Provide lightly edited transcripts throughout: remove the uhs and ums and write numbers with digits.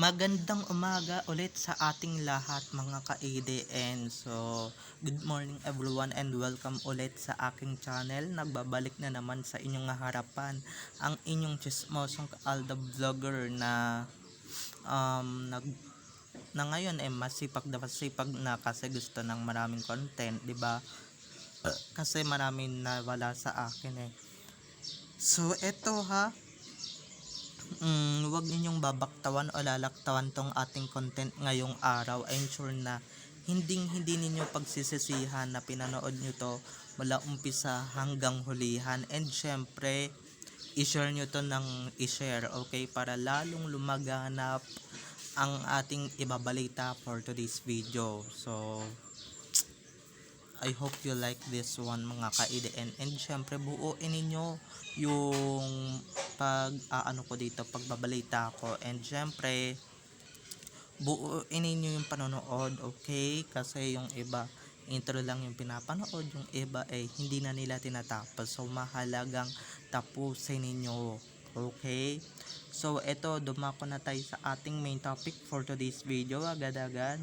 Magandang umaga ulit sa ating lahat mga ka-ADN. So, good morning everyone and welcome ulit sa aking channel. Nagbabalik na naman sa inyong harapan ang inyong chismosong Alda Vlogger na nag na ngayon ay masipag na kasi gusto ng maraming content, 'di ba? Kasi maraming nawala sa akin eh. So, eto ha, huwag ninyong babaktawan o lalaktawan tong ating content ngayong araw. I'm sure na hindi ninyo pagsisisihan na pinanood nyo to mula umpisa hanggang hulihan. And syempre, i-share nyo to ng i-share, okay? Para lalong lumaganap ang ating ibabalita for today's video. So, I hope you like this one mga ka-IDN. And syempre buuin ninyo yung ko dito, pagbabalita ko. And syempre buuin ninyo yung panonood, okay? Kasi yung iba intro lang yung pinapanood, yung iba ay hindi na nila tinatapos. So mahalagang tapusin ninyo, okay? So eto, dumako na tayo sa ating main topic for today's video agad-agad.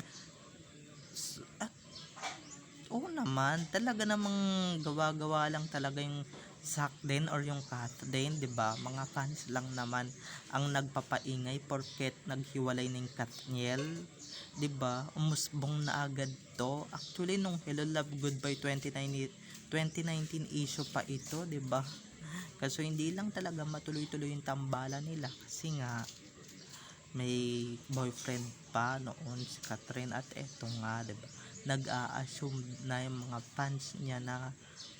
Oo naman, talaga namang gawa-gawa lang talaga yung Zack din or yung Kat din, 'di ba? Mga fans lang naman ang nagpapaingay porket naghiwalay ng Katniel, 'di ba? Umusbong na agad 'to. Actually nung Hello Love Goodbye 2019 issue pa ito, 'di ba? Kasi hindi lang talaga matuloy-tuloy yung tambalan nila kasi nga may boyfriend pa noon si Catherine at eto nga, 'di ba? Nag-a-assume na yung mga fans niya na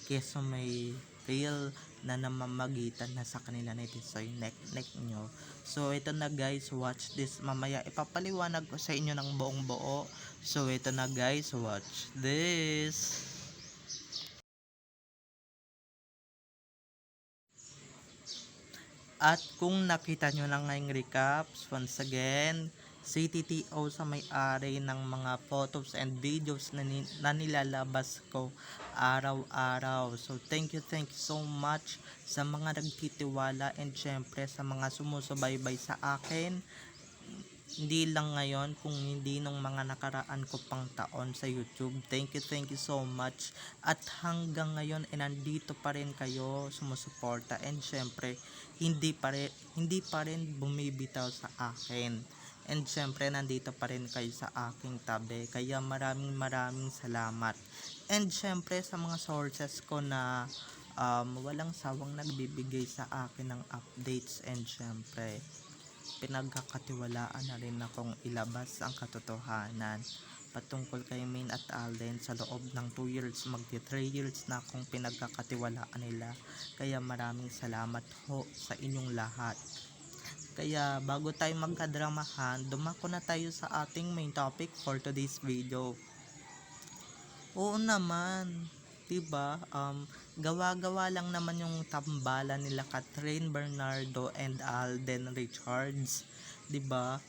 keso may real na namamagitan na sa kanila nito sa neck nyo. So ito na guys, watch this. Mamaya ipapaliwanag ko sa inyo ng buong buo. So ito na guys, watch this. At kung nakita nyo lang ngayong recaps, once again, CTTO sa may-ari ng mga photos and videos na nilalabas ko araw-araw. So thank you so much sa mga nagtitiwala and syempre sa mga sumusubaybay sa akin. Hindi lang ngayon kung hindi nung mga nakaraan ko pang taon sa YouTube. Thank you so much. At hanggang ngayon ay nandito pa rin kayo sumusuporta and syempre hindi pa rin bumibitaw sa akin. And syempre nandito pa rin kayo sa aking tabi. Kaya maraming salamat. And syempre sa mga sources ko na walang sawang nagbibigay sa akin ng updates and syempre pinagkakatiwalaan na rin akong ilabas ang katotohanan patungkol kay Main at Alden. Sa loob ng 2 years, magti 3 years na akong pinagkakatiwalaan nila. Kaya maraming salamat ho sa inyong lahat. Kaya bago tayo magkadramahan, dumako na tayo sa ating main topic for today's video. Oo naman, diba? Gawa-gawa lang naman yung tambalan nila Catherine Bernardo and Alden Richards, 'di ba?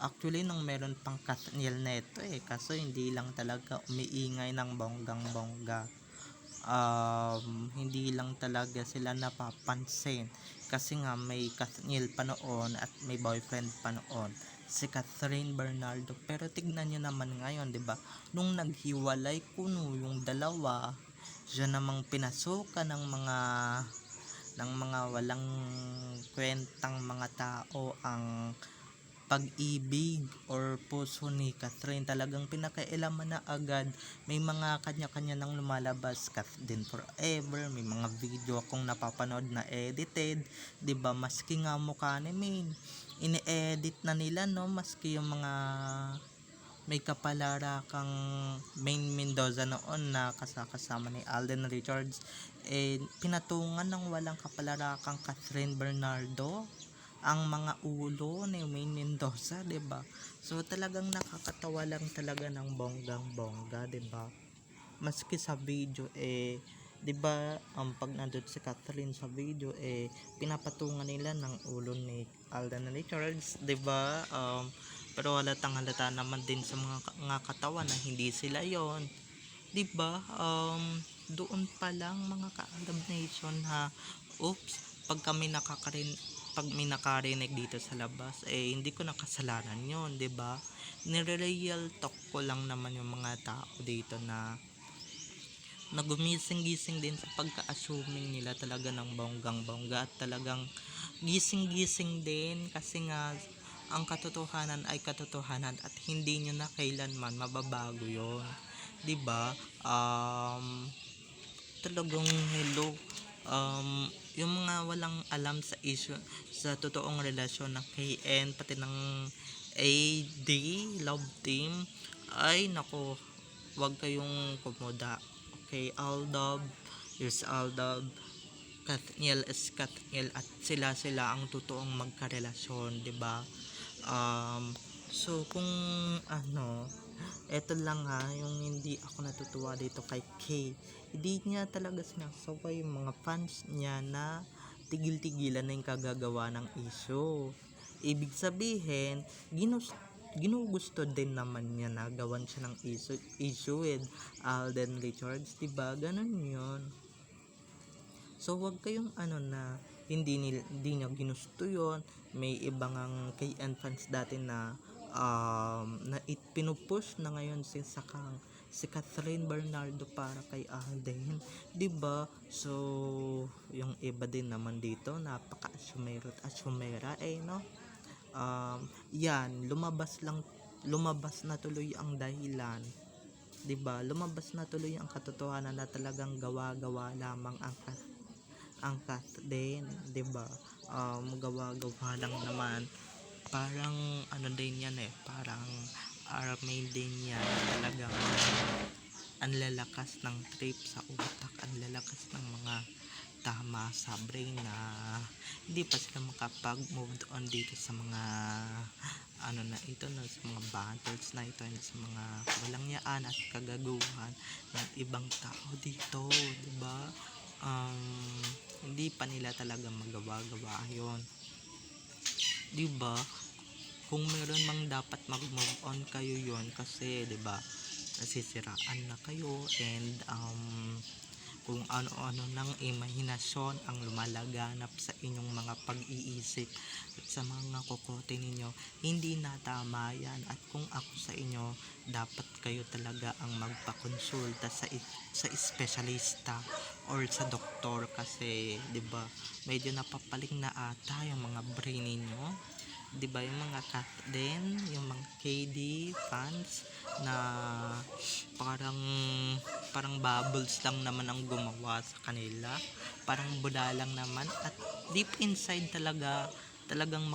Actually nung meron pang Katniel neto kaso hindi lang talaga umiingay ng bonggang-bongga. Hindi lang talaga sila napapansin kasi nga may Katniel pa noon at may boyfriend pa noon si Catherine Bernardo. Pero tignan nyo naman ngayon, 'di ba? Nung naghiwalay kuno yung dalawa, siya namang pinasukan ng mga walang kwentang mga tao ang pag-ibig or puso ni Catherine. Talagang pinakailaman na agad. May mga kanya-kanya nang lumalabas, Kat din forever. May mga video akong napapanood na edited, 'di ba? Maski nga mukha ni Main ini-edit na nila, no? Maski yung mga may kapalarakang Main Mendoza noon na kasama ni Alden Richards pinatungan ng walang kapalarakang Catherine Bernardo ang mga ulo ni Main Mendoza, 'di ba? So talagang nakakatawa lang talaga ng bonggang-bongga, 'di ba? Maski sa video 'di ba, pag nandun si Catherine sa video pinapatungan nila ng ulo ni Alden Richards, 'di ba? Pero halata naman din sa mga katawan na hindi sila 'yon, 'di ba? Doon pa lang mga ka-Alab Nation ha. Oops, pag may nakarinig dito sa labas, eh hindi ko na kasalanan yun, 'di ba? Nire-real talk ko lang naman yung mga tao dito na gumising-gising din sa pagka-assuming nila talaga ng bonggang-bongga at talagang gising-gising din kasi nga ang katotohanan ay katotohanan at hindi nyo na kailanman mababago yon, 'di ba? Talagang hello, yung mga walang alam sa issue sa totoong relasyon ng KN pati ng AD love team, ay nako, wag kayong kumoda. Okay, Aldab is Aldab, Kathniel is Kathniel, at sila ang totoong magkarelasyon, 'di ba? So kung ano, eto lang ha, yung hindi ako natutuwa dito kay K, hindi niya talaga sinasaway yung mga fans niya na tigil-tigilan na yung kagagawa ng issue. Ibig sabihin, ginugusto din naman niya na gawan siya ng issue with Alden Richards, diba? Ganun yun. So wag kayong na hindi niya ginusto yon. May ibang ang KN fans dati na pinupush na ngayon si Catherine Bernardo para kay Alden, 'di ba? So yung iba din naman dito napaka-asumero at asumera no. Yan, lumabas na tuloy ang dahilan, 'di ba? Lumabas na tuloy ang katotohanan na talagang gawa-gawa lamang ang din, 'di ba? Gawa-gawa lang naman. Parang din yan parang army din yan, talagang ang lalakas ng trip sa utak, ang lalakas ng mga tama sa brain na hindi pa sila makapag-move on dito sa mga na ito na sa mga battles na ito, sa mga walangyaan at kagaguhan ng ibang tao dito, 'di ba? Hindi pa nila talaga magawa-gawa yon, 'di ba? Kung meron mang dapat mag-move on kayo yon, kasi 'di ba nasisiraan na kayo and kung ano-ano ng imahinasyon ang lumalaganap sa inyong mga pag-iisip at sa mga kokote ninyo, hindi na tama yan. At kung ako sa inyo, dapat kayo talaga ang magpakonsulta sa espesyalista or sa doktor, kasi 'di ba medyo napapaling na ata yung mga brain ninyo, 'di ba? Yung mga cat din, yung mga KD fans na parang bubbles lang naman ang gumawa sa kanila, parang budalang naman, at deep inside talagang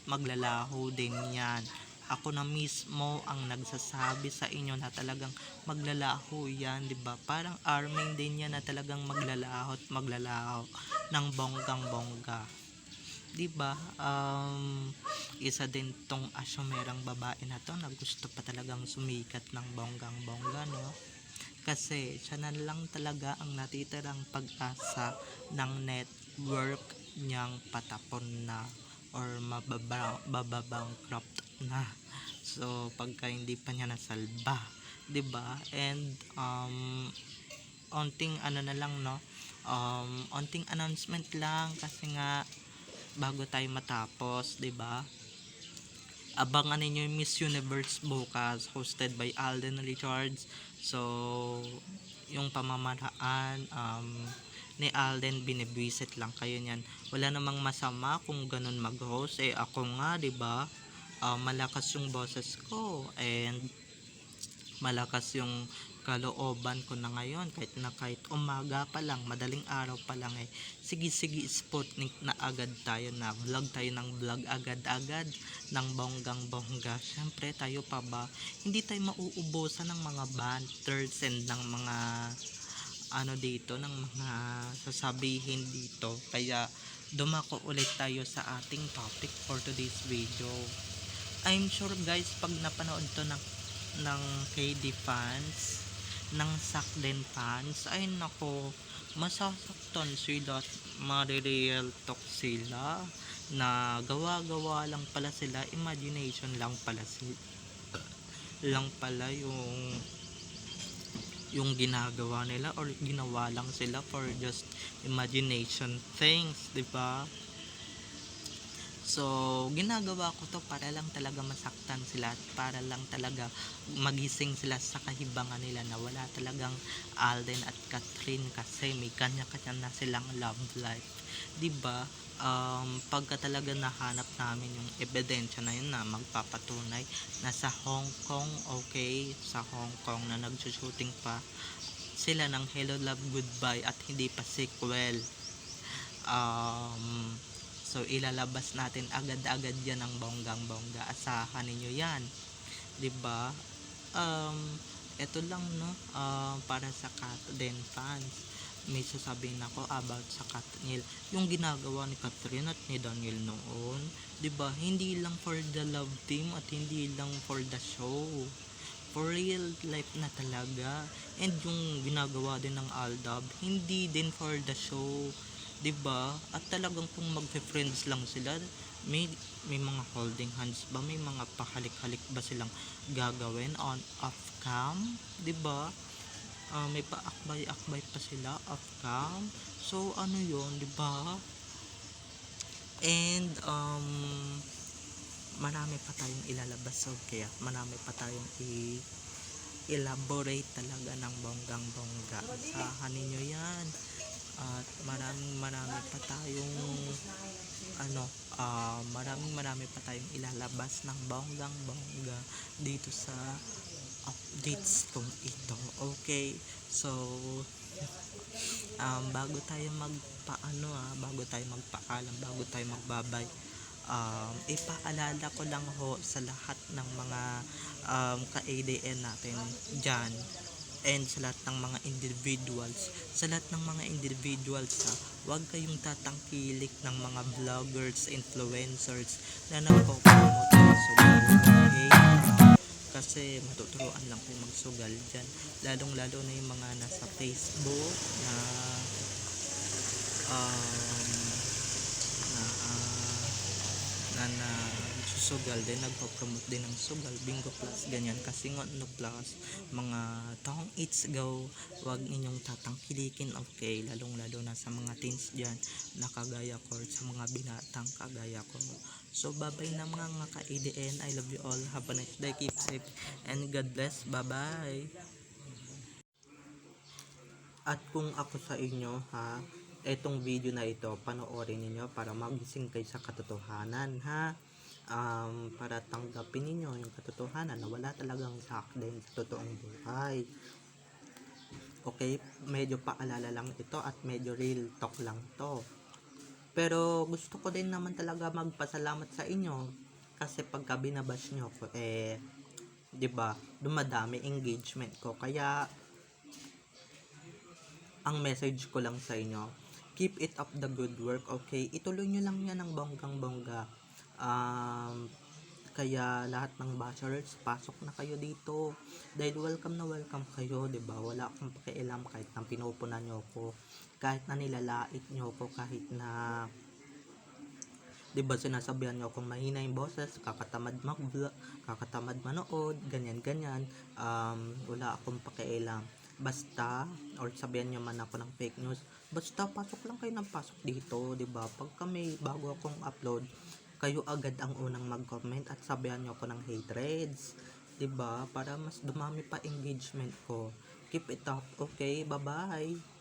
maglalaho din yan. Ako na mismo ang nagsasabi sa inyo na talagang maglalaho yan, 'di ba? Parang arming din yan na talagang maglalaho ng bonggang-bongga, 'di ba? Isa din tong asyumerang babae na to na gusto pa talagang sumikat ng bonggang-bongga, no? Kasi siya na lang talaga ang natitirang pag-asa ng network niyang patapon na or mababankrupt na. So pagka hindi pa niya nasalba, 'di ba? And onting na lang, no? Onting announcement lang, kasi nga bago tayo matapos, 'di ba? Abangan ninyo yung Miss Universe bukas, hosted by Alden Richards. So yung pamamaraan ni Alden, binibwisit lang kayo niyan. Wala namang masama kung ganun mag-host, ako nga, 'di ba? Malakas yung boses ko and malakas yung kalooban ko na ngayon, kahit umaga pa lang, madaling araw pa lang, sige Sputnik na agad tayo, na vlog tayo ng vlog agad ng bonggang-bongga. Syempre tayo pa ba, hindi tayo mauubusan ng mga banters and ng mga dito, ng mga sasabihin dito, kaya dumako ulit tayo sa ating topic for today's video. I'm sure guys, pag napanood to ng KD fans, ng Sakden fans, ay nako, masasaktan sila at marireal talk sila na gawa-gawa lang pala sila, imagination lang pala yung ginagawa nila, or ginawa lang sila for just imagination things, 'di ba? So, ginagawa ko to para lang talaga masaktan sila at para lang talaga magising sila sa kahibangan nila na wala talagang Alden at Catherine kasi may kanya-kanya na silang love life. 'Di ba? Pagka talaga nahanap namin yung ebidensya na yun na magpapatunay na sa Hong Kong, okay, sa Hong Kong na nagsushooting pa sila ng Hello Love Goodbye at hindi pa sequel. So ilalabas natin agad-agad yan ng bonggang-bongga, asahan ninyo yan, 'di ba? um, Eto lang, no, para sa Katden fans, may sasabihin ako about sa Katniel, yung ginagawa ni Catherine at ni Daniel noon, 'di ba? Hindi lang for the love team at hindi lang for the show, for real life na talaga. And yung ginagawa din ng Aldab, hindi din for the show, 'di ba? At talagang kung magfe-friends lang sila, may mga holding hands ba, may mga pahalik-halik ba silang gagawin on off cam, 'di ba? May paakbay-akbay pa sila off cam. So ano 'yon, 'di ba? And marami pa tayong ilalabas, okay, at marami pa tayong elaborate talaga ng bonggang-bongga. Asahan ninyo yan. At marami pa tayong ano, marami pa tayong ilalabas ng bonggang-bongga dito sa updates kong ito. Okay, so bago tayo magpaalam, bago tayo magbabay, ipaalala ko lang ho sa lahat ng mga ka-ADN natin dyan, and sa lahat ng mga individuals, huwag kayong tatangkilik ng mga vloggers, influencers na nagpo-promote ng sugal, okay? Kasi matuturuan lang kayo magsugal dyan, lalong lalo na yung mga nasa Facebook na na susugal din, nagpo-promote din ng sugal, bingo plus, ganyan, kasi nga no plus, mga tong it's go, wag ninyong tatangkilikin, okay, lalong lalo na sa mga teens dyan na kagaya ko, sa mga binatang kagaya ko. So bye bye na mga ka-ADN, I love you all, have a nice day, keep safe, and God bless, bye bye. At kung ako sa inyo, ha, etong video na ito panoorin niyo para magising kayo sa katotohanan, ha. Para tanggapin niyo yung katotohanan na wala talagang sakden sa totoong buhay. Okay, medyo paalala lang ito at medyo real talk lang to. Pero gusto ko din naman talaga magpasalamat sa inyo kasi pagka binabash nyo ko, 'di ba, dumadami engagement ko. Kaya ang message ko lang sa inyo, keep it up the good work, okay? Ituloy nyo lang yan ng bonggang-bongga. Kaya lahat ng bachelors, pasok na kayo dito. Dahil welcome na welcome kayo, 'di ba? Wala akong pakialam kahit na pinupunan nyo ko, kahit na nilalait nyo ko, kahit na 'di ba sinasabihan nyo akong mahina yung boses, kakatamad mag-vlog, kakatamad manood, ganyan. Wala akong pakialam. Basta, or sabihan nyo man ako ng fake news, basta pasok lang kayo ng pasok dito, 'di ba? Pagka may bago akong upload, kayo agad ang unang mag-comment at sabihan nyo ako ng hatreds, 'di ba? Para mas dumami pa engagement ko. Keep it up, okay? Bye-bye.